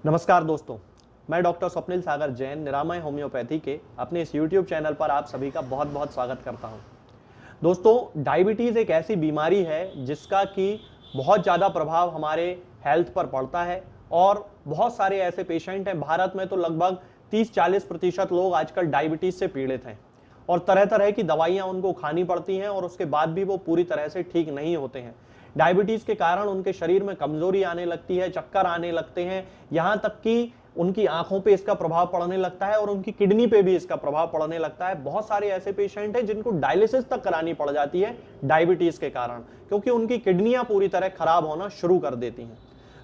नमस्कार दोस्तों, मैं डॉक्टर स्वप्निल सागर जैन निरामय होम्योपैथी के अपने इस यूट्यूब चैनल पर आप सभी का बहुत बहुत स्वागत करता हूं। दोस्तों, डायबिटीज़ एक ऐसी बीमारी है जिसका कि बहुत ज़्यादा प्रभाव हमारे हेल्थ पर पड़ता है और बहुत सारे ऐसे पेशेंट हैं। भारत में तो लगभग 30-40% लोग आजकल डायबिटीज़ से पीड़ित हैं और तरह तरह की दवाइयाँ उनको खानी पड़ती हैं और उसके बाद भी वो पूरी तरह से ठीक नहीं होते हैं। डायबिटीज़ के कारण उनके शरीर में कमजोरी आने लगती है, चक्कर आने लगते हैं, यहाँ तक कि उनकी आंखों पे इसका प्रभाव पड़ने लगता है और उनकी किडनी पे भी इसका प्रभाव पड़ने लगता है। बहुत सारे ऐसे पेशेंट हैं जिनको डायलिसिस तक करानी पड़ जाती है डायबिटीज़ के कारण, क्योंकि उनकी किडनियां पूरी तरह खराब होना शुरू कर देती हैं।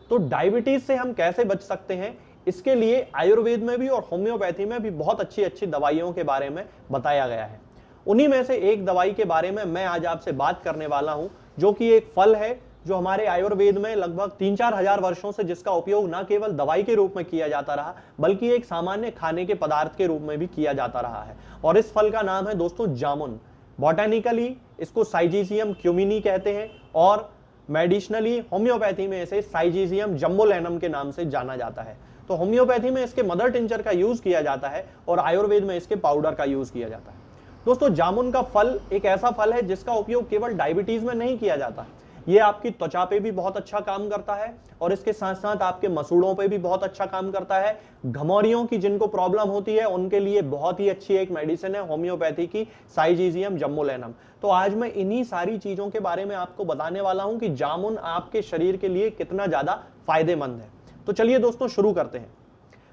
तो डायबिटीज़ से हम कैसे बच सकते हैं, इसके लिए आयुर्वेद में भी और होम्योपैथी में भी बहुत अच्छी अच्छी दवाइयों के बारे में बताया गया है। उन्हीं में से एक दवाई के बारे में मैं आज आपसे बात करने वाला हूं, जो कि एक फल है जो हमारे आयुर्वेद में लगभग 3-4 हजार वर्षों से जिसका उपयोग न केवल दवाई के रूप में किया जाता रहा, बल्कि एक सामान्य खाने के पदार्थ के रूप में भी किया जाता रहा है। और इस फल का नाम है दोस्तों जामुन। बॉटैनिकली इसको साइजीसियम क्यूमिनी कहते हैं और मेडिसिनली होम्योपैथी में इसे साइजीसियम जम्बोलेनम के नाम से जाना जाता है। तो होम्योपैथी में इसके मदर टिंचर का यूज किया जाता है और आयुर्वेद में इसके पाउडर का यूज किया जाता है। दोस्तों, जामुन का फल एक ऐसा फल है जिसका उपयोग केवल डायबिटीज में नहीं किया जाता। ये आपकी त्वचा पे भी बहुत अच्छा काम करता है और इसके साथ साथ आपके मसूड़ों पे भी बहुत अच्छा काम करता है। घमौरियों की जिनको प्रॉब्लम होती है उनके लिए बहुत ही अच्छी एक मेडिसिन है होम्योपैथी की साइजीसियम जम्बोलेनम। तो आज मैं इन्हीं सारी चीजों के बारे में आपको बताने वाला हूं कि जामुन आपके शरीर के लिए कितना ज्यादा फायदेमंद है। तो चलिए दोस्तों शुरू करते हैं।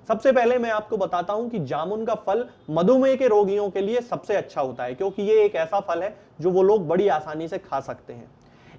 सबसे पहले मैं आपको बताता हूं कि जामुन का फल मधुमेह के रोगियों के लिए सबसे अच्छा होता है, क्योंकि ये एक ऐसा फल है जो वो लोग बड़ी आसानी से खा सकते हैं।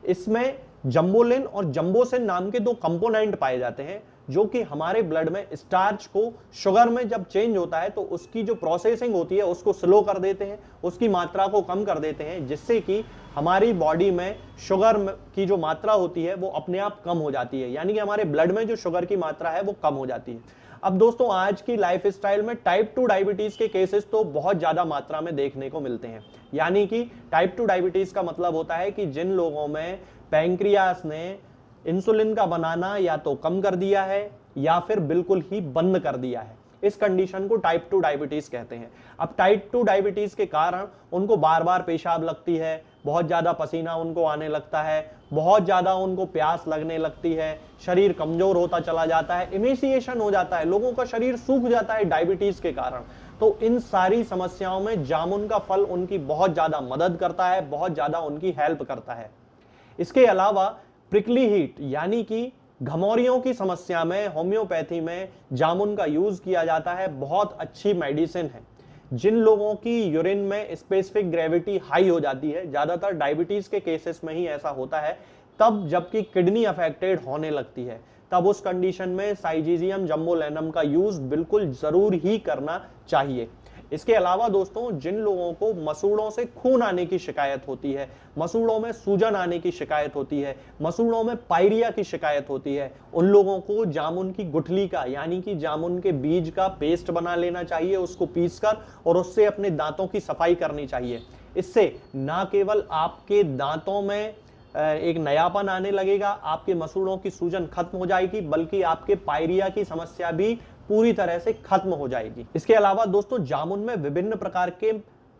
इसमें जम्बोलिन और जम्बोसिन नाम के दो कंपोनेंट पाए जाते हैं, जो कि हमारे ब्लड में स्टार्च को शुगर में जब चेंज होता है तो उसकी जो प्रोसेसिंग होती है उसको स्लो कर देते हैं, उसकी मात्रा को कम कर देते हैं, जिससे कि हमारी बॉडी में शुगर की जो मात्रा होती है वो अपने आप कम हो जाती है। यानी कि हमारे ब्लड में जो शुगर की मात्रा है वो कम हो जाती है। अब दोस्तों, आज की लाइफ स्टाइल में टाइप 2 डायबिटीज के केसेस तो बहुत ज्यादा मात्रा में देखने को मिलते हैं। यानी कि टाइप 2 डायबिटीज का मतलब होता है कि जिन लोगों में पैंक्रियास ने इंसुलिन का बनाना या तो कम कर दिया है या फिर बिल्कुल ही बंद कर दिया है, इस कंडीशन को टाइप 2 डायबिटीज कहते हैं। अब टाइप 2 डायबिटीज के कारण उनको बार बार पेशाब लगती है, बहुत ज्यादा पसीना उनको आने लगता है, बहुत ज्यादा उनको प्यास लगने लगती है, शरीर कमजोर होता चला जाता है, इमेसिएशन हो जाता है, लोगों का शरीर सूख जाता है डायबिटीज के कारण। तो इन सारी समस्याओं में जामुन का फल उनकी बहुत ज्यादा मदद करता है, बहुत ज्यादा उनकी हेल्प करता है। इसके अलावा प्रिकली हीट यानी कि घमौरियों की समस्या में होम्योपैथी में जामुन का यूज किया जाता है। बहुत अच्छी मेडिसिन है। जिन लोगों की यूरिन में स्पेसिफिक ग्रेविटी हाई हो जाती है, ज्यादातर डायबिटीज के केसेस में ही ऐसा होता है, तब जबकि किडनी अफेक्टेड होने लगती है, तब उस कंडीशन में साइजीसियम जम्बोलेनम का यूज बिल्कुल जरूर ही करना चाहिए। इसके अलावा दोस्तों, जिन लोगों को मसूड़ों से खून आने की शिकायत होती है, मसूड़ों में सूजन आने की शिकायत होती है, मसूड़ों में पायरिया की शिकायत होती है, उन लोगों को जामुन की गुठली का यानी कि जामुन के बीज का पेस्ट बना लेना चाहिए, उसको पीसकर, और उससे अपने दांतों की सफाई करनी चाहिए। इससे ना केवल आपके दांतों में एक नयापन आने लगेगा, आपके मसूड़ों की सूजन खत्म हो जाएगी, बल्कि आपके पायरिया की समस्या भी पूरी तरह से खत्म हो जाएगी। इसके अलावा दोस्तों, जामुन में विभिन्न प्रकार के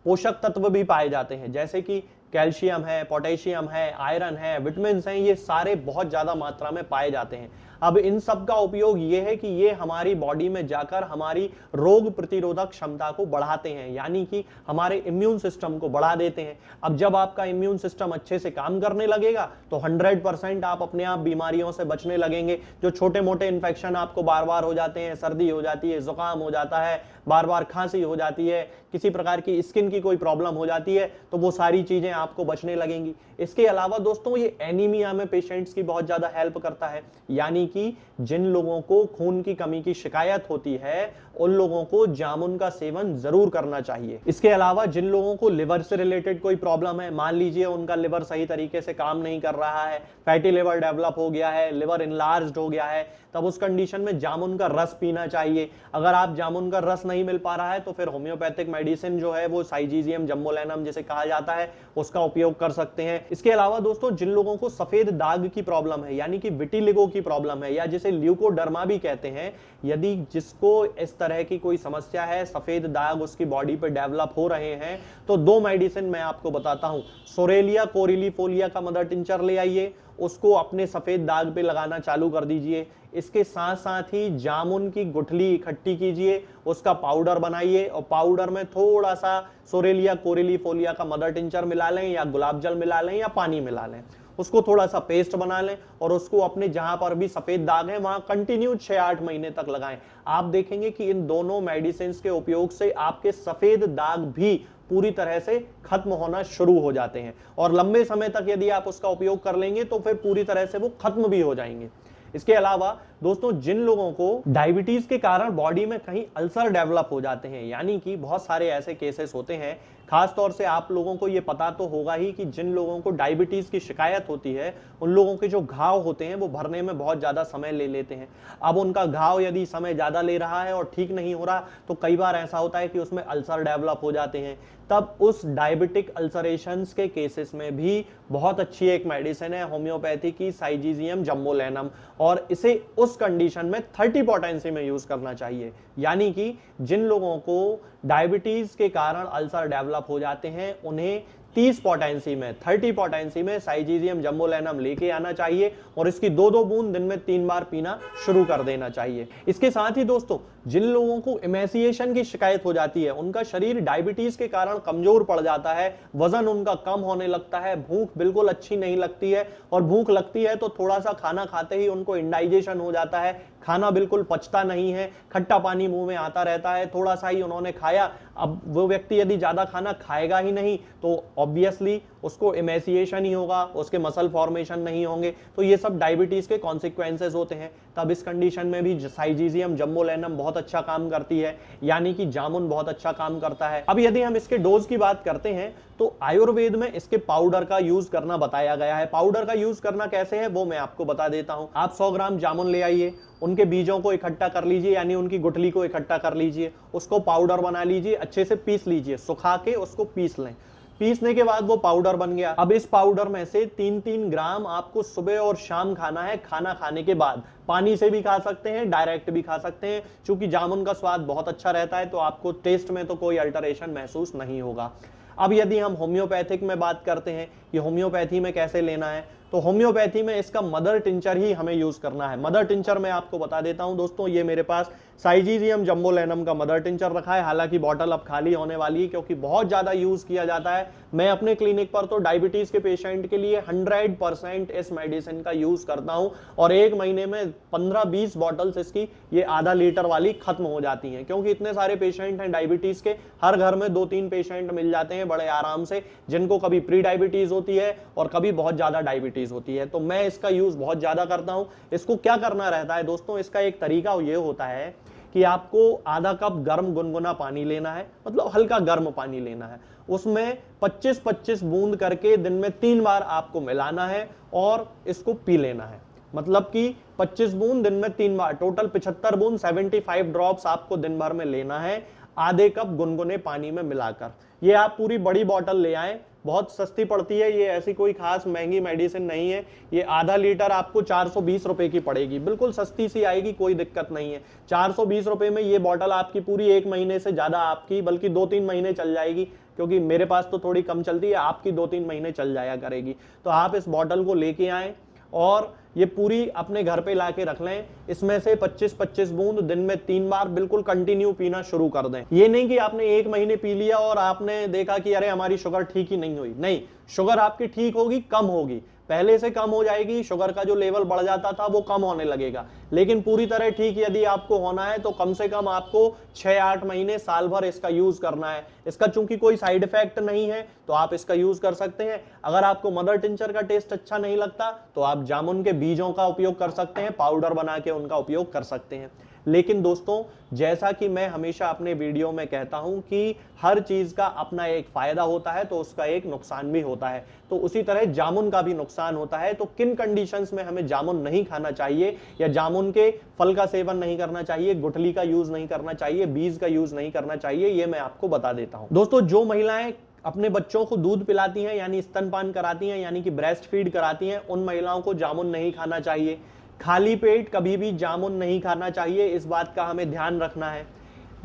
पोषक तत्व भी पाए जाते हैं, जैसे कि कैल्शियम है, पोटेशियम है, आयरन है, विटामिन हैं, ये सारे बहुत ज्यादा मात्रा में पाए जाते हैं। अब इन सब का उपयोग ये है कि ये हमारी बॉडी में जाकर हमारी रोग प्रतिरोधक क्षमता को बढ़ाते हैं, यानी कि हमारे इम्यून सिस्टम को बढ़ा देते हैं। अब जब आपका इम्यून सिस्टम अच्छे से काम करने लगेगा तो 100% आप अपने आप बीमारियों से बचने लगेंगे। जो छोटे मोटे इन्फेक्शन आपको बार बार हो जाते हैं, सर्दी हो जाती है, जुकाम हो जाता है, बार बार खांसी हो जाती है, किसी प्रकार की स्किन की कोई प्रॉब्लम हो जाती है, तो वो सारी चीजें आपको बचने लगेंगी। इसके अलावा दोस्तों, ये एनीमिया में पेशेंट्स की बहुत ज्यादा हेल्प करता है, यानी कि जिन लोगों को खून की कमी की शिकायत होती है उन लोगों को जामुन का सेवन जरूर करना चाहिए। इसके अलावा जिन लोगों को लिवर से रिलेटेड कोई प्रॉब्लम है, मान लीजिए उनका लिवर सही तरीके से काम नहीं कर रहा है, फैटी लिवर डेवलप हो गया है, लिवर इनलार्ज्ड हो गया है, तब उस कंडीशन में जामुन का रस पीना चाहिए। अगर आप जामुन का रस नहीं मिल पा रहा है तो फिर होम्योपैथिक मेडिसिन जो है वो साइजीसियम जम्बोलेनम जिसे कहा जाता है उसका उपयोग कर सकते हैं। इसके अलावा दोस्तों, जिन लोगों को सफेद दाग की प्रॉब्लम है यानी कि विटिलिगो की प्रॉब्लम प्रॉब्लम है या जिसे ल्यूकोडर्मा भी कहते हैं, यदि जिसको इस तरह की कोई समस्या है, सफेद दाग उसकी बॉडी पे डेवलप हो रहे हैं, तो 2 मेडिसिन मैं आपको बताता हूं। सोरेलिया कोरिलीफोलिया का मदर टिंचर ले आइए, उसको अपने सफेद दाग पे लगाना चालू कर दीजिए। इसके साथ साथ ही जामुन की गुठली इकट्ठी कीजिए, उसका पाउडर बनाइए और पाउडर में थोड़ा सा सोरेलिया कोरिलीफोलिया का मदर टिंचर मिला लें या गुलाब जल मिला लें या पानी मिला लें, उसको थोड़ा सा पेस्ट बना लें और उसको अपने जहां पर भी सफेद दाग है वहां कंटिन्यू 6-8 महीने तक लगाएं। आप देखेंगे कि इन दोनों मेडिसिन के उपयोग से आपके सफेद दाग भी पूरी तरह से खत्म होना शुरू हो जाते हैं और लंबे समय तक यदि आप उसका उपयोग कर लेंगे तो फिर पूरी तरह से वो खत्म भी हो जाएंगे। इसके अलावा दोस्तों, जिन लोगों को डायबिटीज के कारण बॉडी में कहीं अल्सर डेवलप हो जाते हैं, यानी कि बहुत सारे ऐसे केसेस होते हैं, खास तौर से आप लोगों को ये पता तो होगा ही कि जिन लोगों को डायबिटीज की शिकायत होती है उन लोगों के जो घाव होते हैं वो भरने में बहुत ज्यादा समय ले लेते हैं। अब उनका घाव यदि समय ज्यादा ले रहा है और ठीक नहीं हो रहा तो कई बार ऐसा होता है कि उसमें अल्सर डेवलप हो जाते हैं। तब उस डायबिटिक अल्सरेशंस के केसेस में भी बहुत अच्छी एक मेडिसिन है होम्योपैथी की, साइजीजियम जम्बोलेनम, और इसे उस कंडीशन में 30 पोटेंसी में यूज करना चाहिए। यानी कि जिन लोगों को डायबिटीज के कारण अल्सर डेवलप हो जाते हैं उन्हें 30 पोटेंसी में साइजीजियम जम्बोलेनम लेके आना चाहिए और इसकी 2-2 बूंद दिन में 3 बार पीना शुरू कर देना चाहिए। इसके साथ ही दोस्तों, जिन लोगों को इमेसिएशन की शिकायत हो जाती है, उनका शरीर डायबिटीज के कारण कमजोर पड़ जाता है, वजन उनका कम होने लगता है, भूख बिल्कुल अच्छी नहीं लगती है और भूख लगती है तो थोड़ा सा खाना खाते ही उनको इंडाइजेशन हो जाता है, खाना बिल्कुल पचता नहीं है, खट्टा पानी मुंह में आता रहता है, थोड़ा सा ही उन्होंने खाया। अब वो व्यक्ति यदि ज्यादा खाना खाएगा ही नहीं तो ऑब्वियसली उसको इमेसिएशन ही होगा, उसके मसल फॉर्मेशन नहीं होंगे, तो ये सब डायबिटीज के कॉन्सिक्वेंसेस होते हैं। तब इस कंडीशन में भी साइजीजियम जम्बोलेनम बहुत अच्छा काम करती है, यानी कि जामुन बहुत अच्छा काम करता है। अब यदि हम इसके डोज की बात करते हैं तो आयुर्वेद में इसके पाउडर का यूज करना बताया गया है। पाउडर का यूज करना कैसे है वो मैं आपको बता देता हूं। आप 100 ग्राम जामुन ले आइए, उनके बीजों को इकट्ठा कर लीजिए, यानी उनकी गुठली को इकट्ठा कर लीजिए, उसको पाउडर बना लीजिए, अच्छे से पीस लीजिए, सुखा के उसको पीस लें। पीसने के बाद वो पाउडर बन गया। अब इस पाउडर में से 3-3 ग्राम आपको सुबह और शाम खाना है, खाना खाने के बाद। पानी से भी खा सकते हैं, डायरेक्ट भी खा सकते हैं, क्योंकि जामुन का स्वाद बहुत अच्छा रहता है तो आपको टेस्ट में तो कोई अल्टरेशन महसूस नहीं होगा। अब यदि हम होम्योपैथिक में बात करते हैं कि होम्योपैथी में कैसे लेना है, तो होम्योपैथी में इसका मदर टिंचर ही हमें यूज करना है। मदर टिंचर मैं आपको बता देता हूं दोस्तों, ये मेरे पास साइजीजियम जम्बोलेनम का मदर टिंचर रखा है। हालांकि बॉटल अब खाली होने वाली है क्योंकि बहुत ज्यादा यूज किया जाता है। मैं अपने क्लिनिक पर तो डायबिटीज के पेशेंट के लिए 100% इस मेडिसिन का यूज करता हूं और 1 महीने में 15-20 बॉटल्स इसकी ये आधा लीटर वाली खत्म हो जाती हैं, क्योंकि इतने सारे पेशेंट हैं डायबिटीज के। हर घर में 2-3 पेशेंट मिल जाते हैं बड़े आराम से, जिनको कभी प्री डायबिटीज होती है और कभी बहुत ज्यादा डायबिटीज होती है। तो मैं इसका यूज बहुत ज्यादा करता हूं। इसको क्या करना रहता है दोस्तों, इसका एक तरीका ये होता है कि आपको आधा कप गर्म गुनगुना पानी लेना है, मतलब हल्का गर्म पानी लेना है, उसमें 25-25 बूंद करके दिन में 3 बार आपको मिलाना है और इसको पी लेना है। मतलब कि 25 बूंद दिन में 3 बार, टोटल 75 बूंद, 75 ड्रॉप्स आपको दिन भर में लेना है, आधे कप गुनगुने पानी में मिलाकर। ये आप पूरी बड़ी बोतल ले आए, बहुत सस्ती पड़ती है, ये ऐसी कोई खास महंगी मेडिसिन नहीं है। ये आधा लीटर आपको 420 रुपए की पड़ेगी, बिल्कुल सस्ती सी आएगी, कोई दिक्कत नहीं है। 420 रुपए में ये बोतल आपकी पूरी 1 महीने से ज्यादा आपकी, बल्कि 2-3 महीने चल जाएगी, क्योंकि मेरे पास तो थोड़ी कम चलती है, आपकी 2-3 महीने चल जाया करेगी। तो आप इस बोतल को लेके आए और ये पूरी अपने घर पे लाके रख लें। इसमें से 25-25 बूंद दिन में 3 बार बिल्कुल कंटिन्यू पीना शुरू कर दें। ये नहीं कि आपने 1 महीने पी लिया और आपने देखा कि अरे हमारी शुगर ठीक ही नहीं हुई। नहीं, शुगर आपकी ठीक होगी, कम होगी, पहले से कम हो जाएगी। शुगर का जो लेवल बढ़ जाता था वो कम होने लगेगा, लेकिन पूरी तरह ठीक यदि आपको होना है तो कम से कम आपको 6-8 महीने, साल भर इसका यूज करना है। इसका चूंकि कोई साइड इफेक्ट नहीं है तो आप इसका यूज कर सकते हैं। अगर आपको मदर टिंचर का टेस्ट अच्छा नहीं लगता तो आप जामुन के बीजों का उपयोग कर सकते हैं, पाउडर बना के उनका उपयोग कर सकते हैं। लेकिन दोस्तों, जैसा कि मैं हमेशा अपने वीडियो में कहता हूं कि हर चीज का अपना एक फायदा होता है तो उसका एक नुकसान भी होता है, तो उसी तरह जामुन का भी नुकसान होता है। तो किन कंडीशंस में हमें जामुन नहीं खाना चाहिए या जामुन के फल का सेवन नहीं करना चाहिए, गुठली का यूज नहीं करना चाहिए, बीज का यूज नहीं करना चाहिए, ये मैं आपको बता देता हूं। दोस्तों, जो महिलाएं अपने बच्चों को दूध पिलाती हैं, यानी स्तनपान कराती हैं, यानी कि ब्रेस्ट फीड कराती हैं, उन महिलाओं को जामुन नहीं खाना चाहिए। खाली पेट कभी भी जामुन नहीं खाना चाहिए, इस बात का हमें ध्यान रखना है।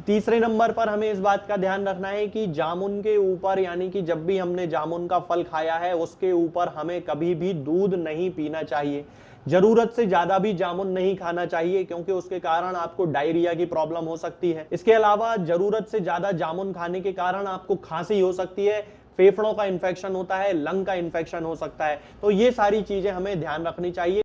तीसरे नंबर पर हमें इस बात का ध्यान रखना है कि जामुन के ऊपर, यानी कि जब भी हमने जामुन का फल खाया है उसके ऊपर हमें कभी भी दूध नहीं पीना चाहिए। जरूरत से ज्यादा भी जामुन नहीं खाना चाहिए, क्योंकि उसके कारण आपको डायरिया की प्रॉब्लम हो सकती है। इसके अलावा जरूरत से ज्यादा जामुन खाने के कारण आपको खांसी हो सकती है, फेफड़ों का इन्फेक्शन होता है, लंग का इन्फेक्शन हो सकता है। तो ये सारी चीजें हमें ध्यान रखनी चाहिए।